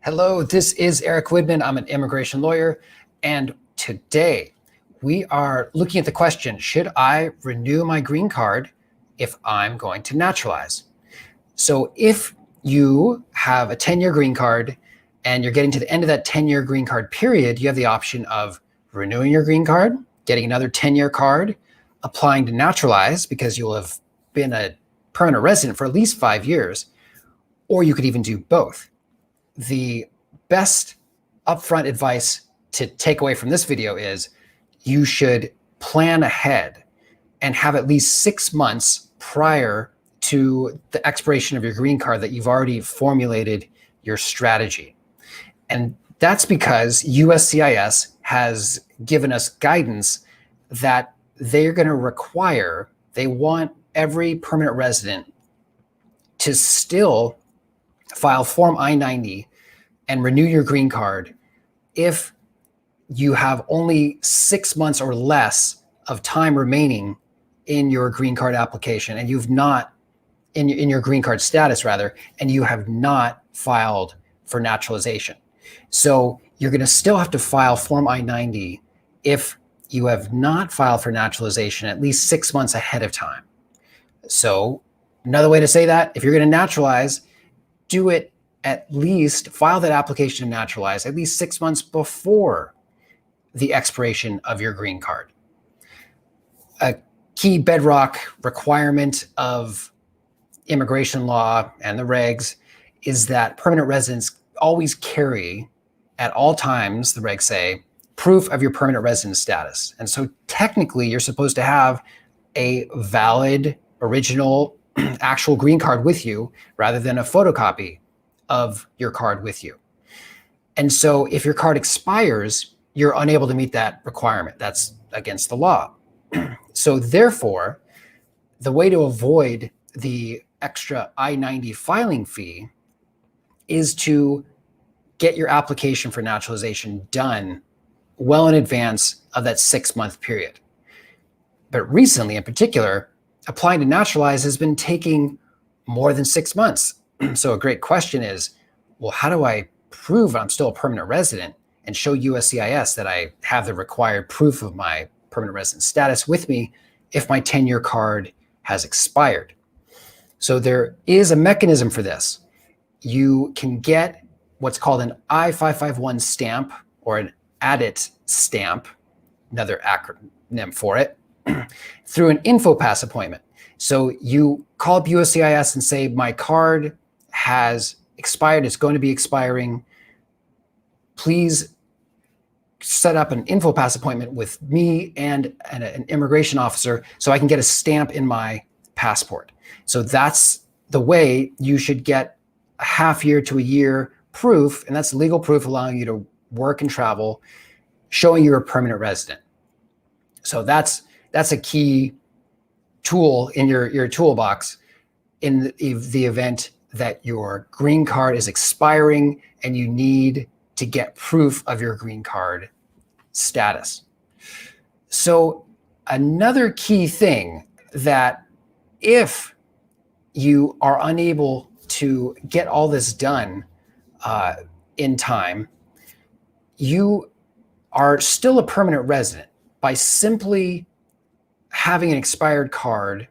Hello, this is Erick Widman. I'm an immigration lawyer, and today we are looking at the question, should I renew my green card if I'm going to naturalize? So if you have a 10-year green card and you're getting to the end of that 10-year green card period, you have the option of renewing your green card, getting another 10-year card, applying to naturalize because you'll have been a permanent resident for at least 5 years, or you could even do both. The best upfront advice to take away from this video is you should plan ahead and have at least 6 months prior to the expiration of your green card that you've already formulated your strategy. And that's because USCIS has given us guidance that they're going to require, they want every permanent resident to still file Form I-90 and renew your green card if you have only 6 months or less of time remaining in your green card application, and you've not, in your green card status rather, and you have not filed for naturalization. So you're going to still have to file Form I-90 if you have not filed for naturalization at least 6 months ahead of time. So another way to say that, if you're going to naturalize, do it at least, file that application to naturalize at least 6 months before the expiration of your green card. A key bedrock requirement of immigration law and the regs is that permanent residents always carry at all times, the regs say, proof of your permanent resident status. And so technically you're supposed to have a valid original actual green card with you rather than a photocopy of your card with you. And so if your card expires, you're unable to meet that requirement. That's against the law. So therefore, the way to avoid the extra I-90 filing fee is to get your application for naturalization done well in advance of that 6 month period. But recently in particular, applying to naturalize has been taking more than 6 months. So a great question is, well, how do I prove I'm still a permanent resident and show USCIS that I have the required proof of my permanent resident status with me if my 10-year card has expired? So there is a mechanism for this. You can get what's called an I-551 stamp or an ADIT stamp, another acronym for it, through an InfoPass appointment. So you call up USCIS and say, my card has expired, it's going to be expiring. Please set up an InfoPass appointment with me and an immigration officer so I can get a stamp in my passport. So that's the way you should get a half year to a year proof, and that's legal proof allowing you to work and travel, showing you're a permanent resident. So that's a key tool in your toolbox in the event that your green card is expiring and you need to get proof of your green card status. So another key thing that if you are unable to get all this done in time, you are still a permanent resident by simply having an expired card.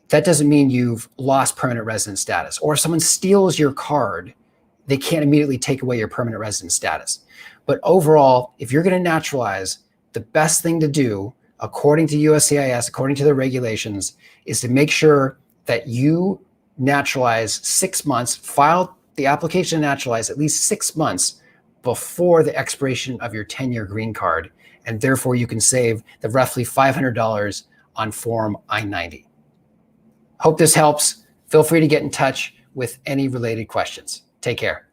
That doesn't mean you've lost permanent resident status. Or if someone steals your card, they can't immediately take away your permanent resident status. But overall, if you're going to naturalize, the best thing to do, according to USCIS, according to the regulations, is to make sure that you naturalize 6 months, file the application to naturalize at least 6 months before the expiration of your 10-year green card. And therefore you can save the roughly $500 on Form I-90. Hope this helps. Feel free to get in touch with any related questions. Take care.